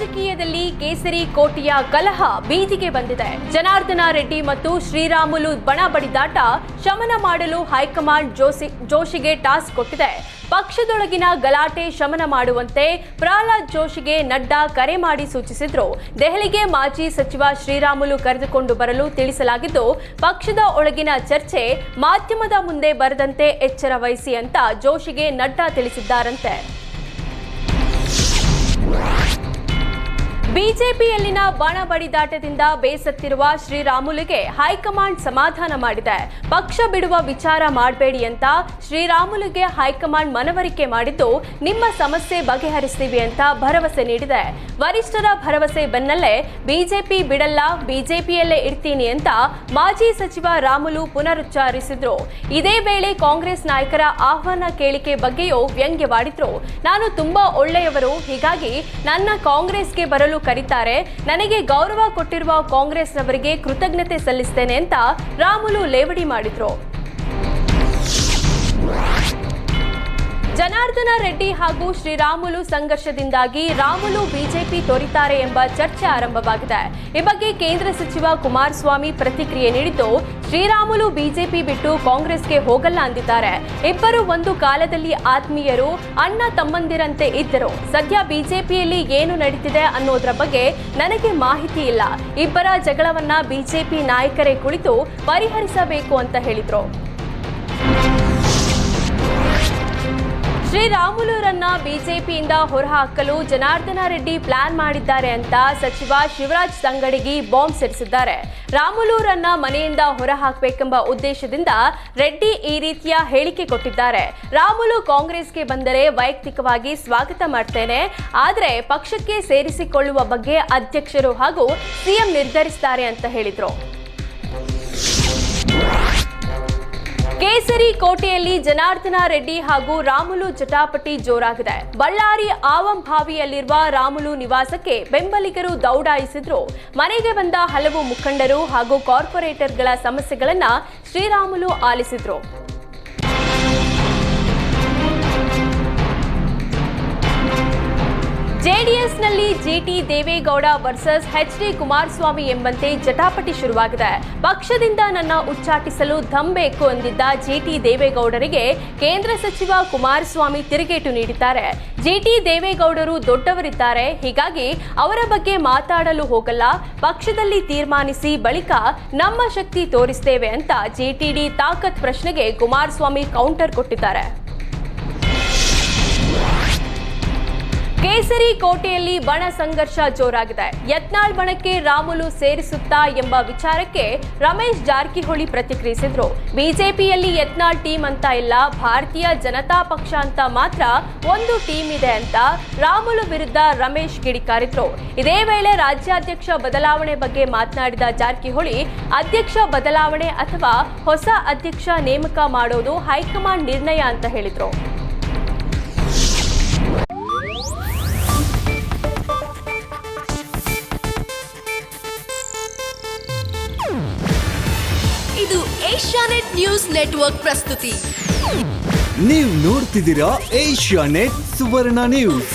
ರಾಜಕೀಯದಲ್ಲಿ ಕೇಸರಿ ಕೋಟೆಯ ಕಲಹ ಬೀದಿಗೆ ಬಂದಿದೆ. ಜನಾರ್ದನ ರೆಡ್ಡಿ ಮತ್ತು ಶ್ರೀರಾಮುಲು ಬಣ ಬಡಿದಾಟ ಶಮನ ಮಾಡಲು ಹೈಕಮಾಂಡ್ ಜೋಶಿಗೆ ಟಾಸ್ಕ್ ಕೊಟ್ಟಿದೆ. ಪಕ್ಷದೊಳಗಿನ ಗಲಾಟೆ ಶಮನ ಮಾಡುವಂತೆ ಪ್ರಹ್ಲಾದ್ ಜೋಶಿಗೆ ನಡ್ಡಾ ಕರೆ ಮಾಡಿ ಸೂಚಿಸಿದ್ರು. ದೆಹಲಿಗೆ ಮಾಜಿ ಸಚಿವ ಶ್ರೀರಾಮುಲು ಕರೆದುಕೊಂಡು ಬರಲು ತಿಳಿಸಲಾಗಿದ್ದು, ಪಕ್ಷದ ಒಳಗಿನ ಚರ್ಚೆ ಮಾಧ್ಯಮದ ಮುಂದೆ ಬರದಂತೆ ಎಚ್ಚರ ವಹಿಸಿ ಅಂತ ಜೋಶಿಗೆ ನಡ್ಡಾ ತಿಳಿಸಿದ್ದಾರಂತೆ. ಬಿಜೆಪಿಯಲ್ಲಿನ ಬಣ ಬಡಿದಾಟದಿಂದ ಬೇಸತ್ತಿರುವ ಶ್ರೀರಾಮುಲುಗೆ ಹೈಕಮಾಂಡ್ ಸಮಾಧಾನ ಮಾಡಿದೆ. ಪಕ್ಷ ಬಿಡುವ ವಿಚಾರ ಮಾಡಬೇಡಿ ಅಂತ ಶ್ರೀರಾಮುಲುಗೆ ಹೈಕಮಾಂಡ್ ಮನವರಿಕೆ ಮಾಡಿದ್ದು, ನಿಮ್ಮ ಸಮಸ್ಯೆ ಬಗೆಹರಿಸ್ತೀವಿ ಅಂತ ಭರವಸೆ ನೀಡಿದೆ. ವರಿಷ್ಠರ ಭರವಸೆ ಬೆನ್ನಲ್ಲೇ ಬಿಜೆಪಿ ಬಿಡಲ್ಲ, ಬಿಜೆಪಿಯಲ್ಲೇ ಇರ್ತೀನಿ ಅಂತ ಮಾಜಿ ಸಚಿವ ರಾಮುಲು ಪುನರುಚ್ಚರಿಸಿದ್ರು. ಇದೇ ವೇಳೆ ಕಾಂಗ್ರೆಸ್ ನಾಯಕರ ಆಹ್ವಾನ ಕೇಳಿಕೆ ಬಗ್ಗೆಯೂ ವ್ಯಂಗ್ಯವಾಡಿದ್ರು. ನಾನು ತುಂಬಾ ಒಳ್ಳೆಯವರು, ಹೀಗಾಗಿ ನನ್ನ ಕಾಂಗ್ರೆಸ್ಗೆ ಬರಲು ಕರೀತಾರೆ. ನನಗೆ ಗೌರವ ಕೊಟ್ಟಿರುವ ಕಾಂಗ್ರೆಸ್ನವರಿಗೆ ಕೃತಜ್ಞತೆ ಸಲ್ಲಿಸುತ್ತೇನೆ ಅಂತ ರಾಮುಲು ಲೇವಡಿ ಮಾಡಿದ್ರು. ಜನಾರ್ದನ ರೆಡ್ಡಿ ಹಾಗೂ ಶ್ರೀರಾಮುಲು ಸಂಘರ್ಷದಿಂದಾಗಿ ರಾಮುಲು ಬಿಜೆಪಿ ತೊರೆಯುತ್ತಾರೆ ಎಂಬ ಚರ್ಚೆ ಆರಂಭವಾಗಿದೆ. ಈ ಬಗ್ಗೆ ಕೇಂದ್ರ ಸಚಿವ ಕುಮಾರಸ್ವಾಮಿ ಪ್ರತಿಕ್ರಿಯೆ ನೀಡಿದ್ದು, ಶ್ರೀರಾಮುಲು ಬಿಜೆಪಿ ಬಿಟ್ಟು ಕಾಂಗ್ರೆಸ್ಗೆ ಹೋಗಲ್ಲ ಅಂದಿದ್ದಾರೆ. ಇಬ್ಬರು ಒಂದು ಕಾಲದಲ್ಲಿ ಆತ್ಮೀಯರು, ಅಣ್ಣ ತಮ್ಮಂದಿರಂತೆ ಇದ್ದರು. ಸದ್ಯ ಬಿಜೆಪಿಯಲ್ಲಿ ಏನು ನಡೀತಿದೆ ಅನ್ನೋದ್ರ ಬಗ್ಗೆ ನನಗೆ ಮಾಹಿತಿ ಇಲ್ಲ. ಇಬ್ಬರ ಜಗಳವನ್ನ ಬಿಜೆಪಿ ನಾಯಕರೇ ಕುಳಿತು ಪರಿಹರಿಸಬೇಕು ಅಂತ ಹೇಳಿದ್ರು. ಶ್ರೀರಾಮುಲುರನ್ನ ಬಿಜೆಪಿಯಿಂದ ಹೊರಹಾಕಲು ಜನಾರ್ದನ ರೆಡ್ಡಿ ಪ್ಲಾನ್ ಮಾಡಿದ್ದಾರೆ ಅಂತ ಸಚಿವ ಶಿವರಾಜ್ ತಂಗಡಗಿ ಬಾಂಬ್ ಸಿಡಿಸಿದ್ದಾರೆ. ರಾಮುಲುರನ್ನ ಮನೆಯಿಂದ ಹೊರಹಾಕಬೇಕೆಂಬ ಉದ್ದೇಶದಿಂದ ರೆಡ್ಡಿ ಈ ರೀತಿಯ ಹೇಳಿಕೆ ಕೊಟ್ಟಿದ್ದಾರೆ. ರಾಮುಲು ಕಾಂಗ್ರೆಸ್ಗೆ ಬಂದರೆ ವೈಯಕ್ತಿಕವಾಗಿ ಸ್ವಾಗತ ಮಾಡ್ತೇನೆ, ಆದರೆ ಪಕ್ಷಕ್ಕೆ ಸೇರಿಸಿಕೊಳ್ಳುವ ಬಗ್ಗೆ ಅಧ್ಯಕ್ಷರು ಹಾಗೂ ಸಿಎಂ ನಿರ್ಧರಿಸುತ್ತಾರೆ ಅಂತ ಹೇಳಿದ್ರು. ಕೇಸರಿ ಕೋಟೆಯಲ್ಲಿ ಜನಾರ್ದನ ರೆಡ್ಡಿ ಹಾಗೂ ರಾಮುಲು ಜಟಾಪಟಿ ಜೋರಾಗಿದೆ. ಬಳ್ಳಾರಿ ಆವಂಭಾವಿಯಲ್ಲಿರುವ ರಾಮುಲು ನಿವಾಸಕ್ಕೆ ಬೆಂಬಲಿಗರು ದೌಡಾಯಿಸಿದ್ರು. ಮನೆಗೆ ಬಂದ ಹಲವು ಮುಖಂಡರು ಹಾಗೂ ಕಾರ್ಪೊರೇಟರ್ಗಳ ಸಮಸ್ಯೆಗಳನ್ನ ಶ್ರೀರಾಮುಲು ಆಲಿಸಿದ್ರು. ಜೆಡಿಎಸ್ನಲ್ಲಿ ಜಿಟಿ ದೇವೇಗೌಡ ವರ್ಸಸ್ ಎಚ್ಡಿ ಕುಮಾರಸ್ವಾಮಿ ಎಂಬಂತೆ ಜಟಾಪಟಿ ಶುರುವಾಗಿದೆ. ಪಕ್ಷದಿಂದ ನನ್ನ ಉಚ್ಚಾಟಿಸಲು ದಮ್ ಬೇಕು ಎಂದಿದ್ದ ಜಿಟಿ ದೇವೇಗೌಡರಿಗೆ ಕೇಂದ್ರ ಸಚಿವ ಕುಮಾರಸ್ವಾಮಿ ತಿರುಗೇಟು ನೀಡಿದ್ದಾರೆ. ಜಿಟಿ ದೇವೇಗೌಡರು ದೊಡ್ಡವರಿದ್ದಾರೆ, ಹೀಗಾಗಿ ಅವರ ಬಗ್ಗೆ ಮಾತಾಡಲು ಹೋಗಲ್ಲ, ಪಕ್ಷದಲ್ಲಿ ತೀರ್ಮಾನಿಸಿ ಬಳಿಕ ನಮ್ಮ ಶಕ್ತಿ ತೋರಿಸ್ತೇವೆ ಅಂತ ಜಿಟಿಡಿ ತಾಕತ್ ಪ್ರಶ್ನೆಗೆ ಕುಮಾರಸ್ವಾಮಿ ಕೌಂಟರ್ ಕೊಟ್ಟಿದ್ದಾರೆ. ಕೇಸರಿ ಕೋಟೆಯಲ್ಲಿ ಬಣ ಸಂಘರ್ಷ ಜೋರಾಗಿದೆ. ಯತ್ನಾಳ್ ಬಣಕ್ಕೆ ರಾಮುಲು ಸೇರಿಸುತ್ತಾ ಎಂಬ ವಿಚಾರಕ್ಕೆ ರಮೇಶ್ ಜಾರಕಿಹೊಳಿ ಪ್ರತಿಕ್ರಿಯಿಸಿದ್ರು. ಬಿಜೆಪಿಯಲ್ಲಿ ಯತ್ನಾಳ್ ಟೀಮ್ ಅಂತ ಇಲ್ಲ, ಭಾರತೀಯ ಜನತಾ ಪಕ್ಷ ಅಂತ ಮಾತ್ರ ಒಂದು ಟೀಮ್ ಇದೆ ಅಂತ ರಾಮುಲು ವಿರುದ್ಧ ರಮೇಶ್ ಕಿಡಿಕಾರಿದ್ರು. ಇದೇ ವೇಳೆ ರಾಜ್ಯಾಧ್ಯಕ್ಷ ಬದಲಾವಣೆ ಬಗ್ಗೆ ಮಾತನಾಡಿದ ಜಾರಕಿಹೊಳಿ, ಅಧ್ಯಕ್ಷ ಬದಲಾವಣೆ ಅಥವಾ ಹೊಸ ಅಧ್ಯಕ್ಷ ನೇಮಕ ಮಾಡೋದು ಹೈಕಮಾಂಡ್ ನಿರ್ಣಯ ಅಂತ ಹೇಳಿದ್ರು. ಇದು ಏಷ್ಯಾನೆಟ್ ನ್ಯೂಸ್ ನೆಟ್ವರ್ಕ್ ಪ್ರಸ್ತುತಿ. ನೀವು ನೋಡ್ತಿದ್ದೀರಾ ಏಷ್ಯಾನೆಟ್ ಸುವರ್ಣ ನ್ಯೂಸ್.